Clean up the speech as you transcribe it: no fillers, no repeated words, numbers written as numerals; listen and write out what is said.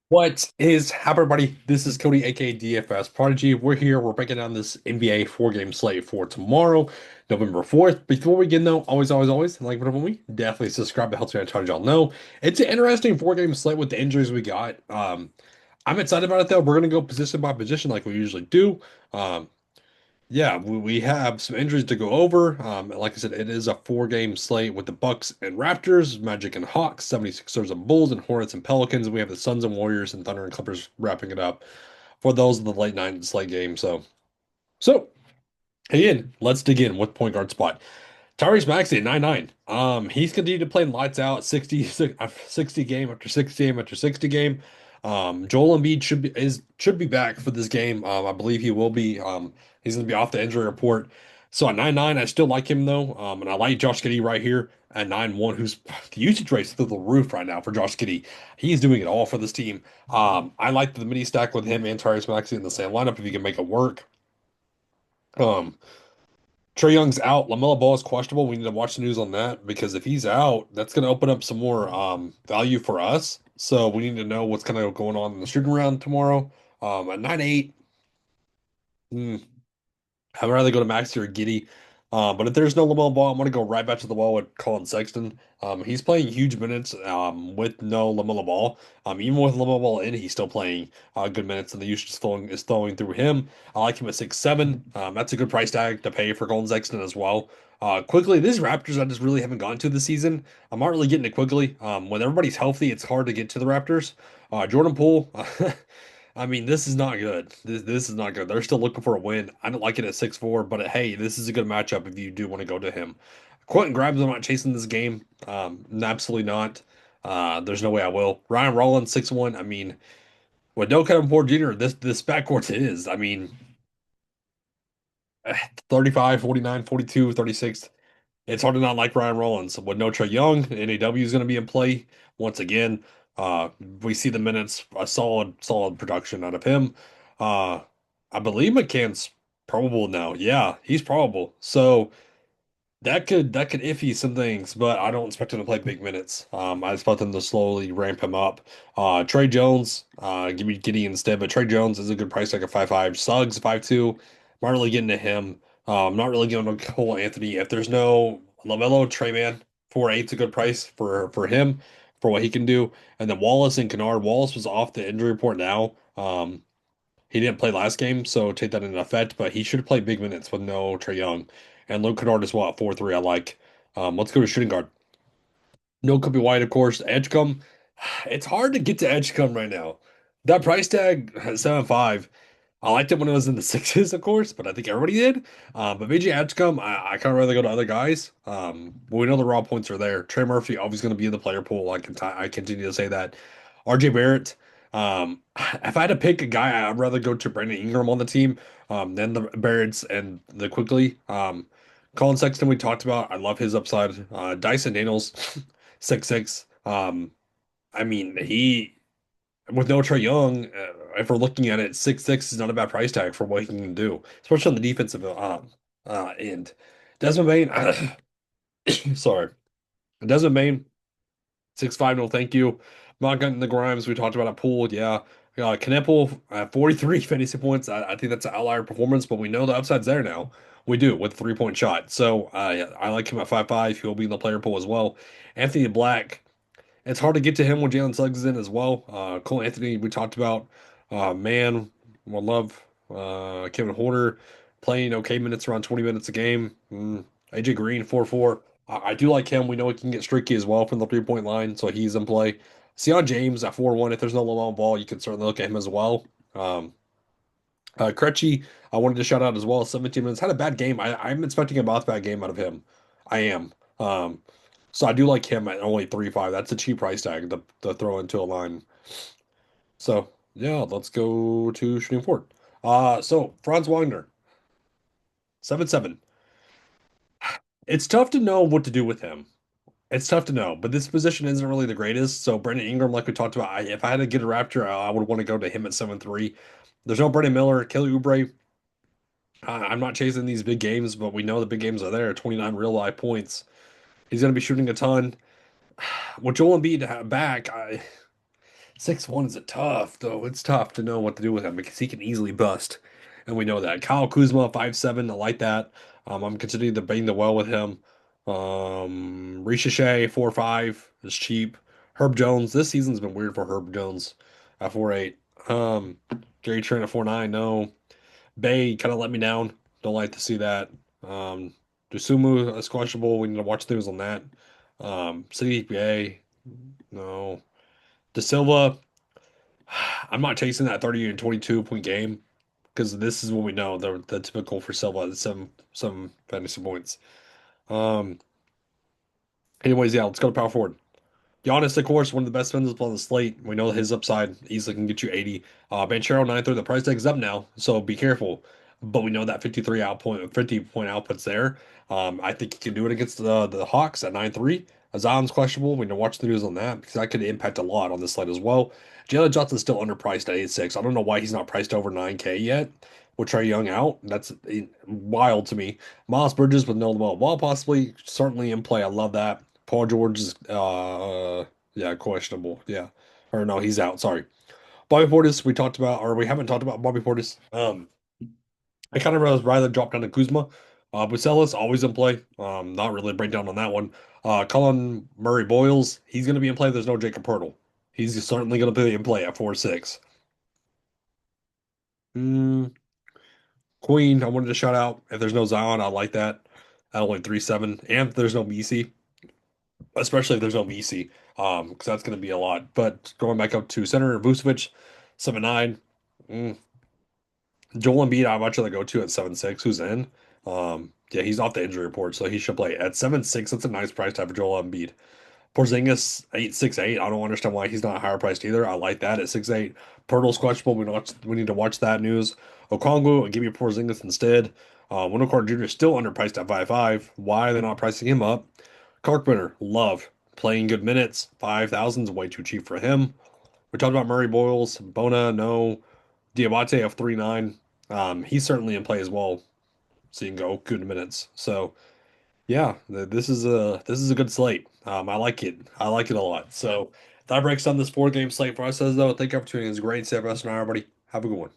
What is happening, everybody? This is Cody, aka DFS Prodigy. We're here. We're breaking down this NBA four-game slate for tomorrow, November 4th. Before we get though, always, like whatever we definitely subscribe. It helps me out a ton, y'all know. It's an interesting four-game slate with the injuries we got. I'm excited about it though. We're gonna go position by position like we usually do. Um, yeah, we have some injuries to go over. Like I said, it is a four-game slate with the Bucks and Raptors, Magic and Hawks, 76ers and Bulls, and Hornets and Pelicans. We have the Suns and Warriors and Thunder and Clippers wrapping it up for those of the late night slate game. So again, let's dig in with point guard spot. Tyrese Maxey at 9-9. He's continued to play lights out 60 game after 60 game after 60 game. Joel Embiid should be back for this game. I believe he will be. He's going to be off the injury report. So at 9-9, I still like him though. And I like Josh Giddey right here at 9-1, who's the usage rate's through the roof right now for Josh Giddey. He's doing it all for this team. I like the mini stack with him and Tyrese Maxey in the same lineup if you can make it work. Um, Trey Young's out. LaMelo Ball is questionable. We need to watch the news on that because if he's out, that's going to open up some more value for us. So we need to know what's kind of going on in the shooting round tomorrow. At 9-8, I'd rather go to Maxey or Giddy. But if there's no LaMelo Ball, I'm going to go right back to the wall with Colin Sexton. He's playing huge minutes with no LaMelo Ball. Even with LaMelo Ball in, he's still playing good minutes, and the usage is flowing through him. I like him at 6-7. That's a good price tag to pay for Colin Sexton as well. Quickly, these Raptors I just really haven't gone to this season. I'm not really getting it quickly. When everybody's healthy, it's hard to get to the Raptors. Jordan Poole. I mean, this is not good. This is not good. They're still looking for a win. I don't like it at 6-4, but hey, this is a good matchup if you do want to go to him. Quentin Grimes, I'm not chasing this game. Absolutely not. There's no way I will. Ryan Rollins, 6-1. I mean, with no Kevin Porter Jr., this backcourt is. I mean, 35, 49, 42, 36. It's hard to not like Ryan Rollins. With no Trey Young, NAW is going to be in play once again. We see the minutes, a solid production out of him. Uh, I believe McCann's probable now. Yeah, he's probable. So that could iffy some things, but I don't expect him to play big minutes. I expect them to slowly ramp him up. Trey Jones, give me Gideon instead, but Trey Jones is a good price tag at 5-5. Suggs 5-2. I'm not really getting to him. Not really going to Cole Anthony. If there's no LaMelo, Trey Man 4-8 is a good price for him for what he can do. And then Wallace and Kennard. Wallace was off the injury report now. He didn't play last game, so take that into effect, but he should play big minutes with no Trey Young. And Luke Kennard is what, 4-3, I like. Let's go to shooting guard. No Kobe White, of course. Edgecombe. It's hard to get to Edgecombe right now. That price tag, 7-5. I liked it when it was in the sixes, of course, but I think everybody did. But VJ Edgecombe, I kind of rather go to other guys. But we know the raw points are there. Trey Murphy always going to be in the player pool. I continue to say that. RJ Barrett. If I had to pick a guy, I'd rather go to Brandon Ingram on the team than the Barretts and the quickly. Colin Sexton, we talked about. I love his upside. Dyson Daniels, 6-6. I mean, he with no Trey Young, if we're looking at it, 6-6 is not a bad price tag for what he can do, especially on the defensive end. Desmond Bain, sorry, Desmond Bain, 6-5, no thank you. Not getting the Grimes we talked about at Pool, yeah. Kneppel at 43 fantasy points. I think that's an outlier performance, but we know the upside's there now. We do with a 3-point shot. So yeah, I like him at 5-5. He'll be in the player pool as well. Anthony Black. It's hard to get to him when Jalen Suggs is in as well. Cole Anthony, we talked about. Man, one love. Kevin Horner playing okay minutes, around 20 minutes a game. AJ Green, 4-4. I do like him. We know he can get streaky as well from the 3-point line, so he's in play. Sion James at 4-1. If there's no low ball, you can certainly look at him as well. Krejci, I wanted to shout out as well. 17 minutes. Had a bad game. I'm expecting a bounce back game out of him. I am. So I do like him at only 3-5. That's a cheap price tag to throw into a line. So yeah, let's go to shooting forward. So Franz Wagner, 7-7. It's tough to know what to do with him. It's tough to know, but this position isn't really the greatest. So Brandon Ingram, like we talked about, if I had to get a Raptor, I would want to go to him at 7-3. There's no Brandon Miller, Kelly Oubre. I'm not chasing these big games, but we know the big games are there. 29 real life points. He's going to be shooting a ton. With Joel Embiid back, 6'1" is a tough, though. It's tough to know what to do with him because he can easily bust. And we know that. Kyle Kuzma, 5'7", I like that. I'm considering the bang the well with him. Ricochet, 4'5", is cheap. Herb Jones, this season's been weird for Herb Jones at 4'8". Gary Trent at 4'9", no. Bay kind of let me down. Don't like to see that. Um, Dusumu is questionable. We need to watch things on that. CDPA, no. De Silva, I'm not chasing that 30 and 22 point game because this is what we know. The typical for Silva is some fantasy points. Um, anyways, yeah, let's go to power forward. Giannis, of course, one of the best defenders on the slate. We know his upside easily can get you 80. Banchero 9-3, the price tag is up now, so be careful. But we know that 50 point output's there. I think he can do it against the Hawks at 9-3. Azam's questionable. We need to watch the news on that because that could impact a lot on this slate as well. Jalen Johnson's still underpriced at 8-6. I don't know why he's not priced over 9K yet. With Trae Young out, that's wild to me. Miles Bridges with no Lamelo Ball possibly certainly in play. I love that. Paul George is yeah, questionable. Yeah. Or no, he's out. Sorry. Bobby Portis, we talked about, or we haven't talked about Bobby Portis. I kind of rather drop down to Kuzma. Bucella's always in play. Not really a breakdown on that one. Colin Murray Boyles, he's going to be in play. There's no Jacob Pirtle. He's certainly going to be in play at 4-6. Mm, Queen, I wanted to shout out. If there's no Zion, I like that. At only 3-7. And if there's no BC, especially if there's no VC, because that's going to be a lot. But going back up to center, Vucevic, 7-9. Mm. Joel Embiid, I'd much rather go to at 7-6. Who's in? Yeah, he's off the injury report, so he should play at 7-6. That's a nice price tag for Joel Embiid. Porzingis 8-6-8. I don't understand why he's not higher priced either. I like that at 6-8. Pirtle's questionable. We need to watch that news. Okongwu and give me Porzingis instead. Wendell Carter Jr. is still underpriced at 5-5. Why are they not pricing him up? Carpenter, love playing good minutes. 5,000 is way too cheap for him. We talked about Murray Boyles, Bona, no. Diabate of 3-9. He's certainly in play as well. So you can go good minutes. So yeah, this is a good slate. I like it. I like it a lot. So that breaks down this 4 game slate for us as though. Thank you for tuning in. It's great. Save us and everybody. Have a good one.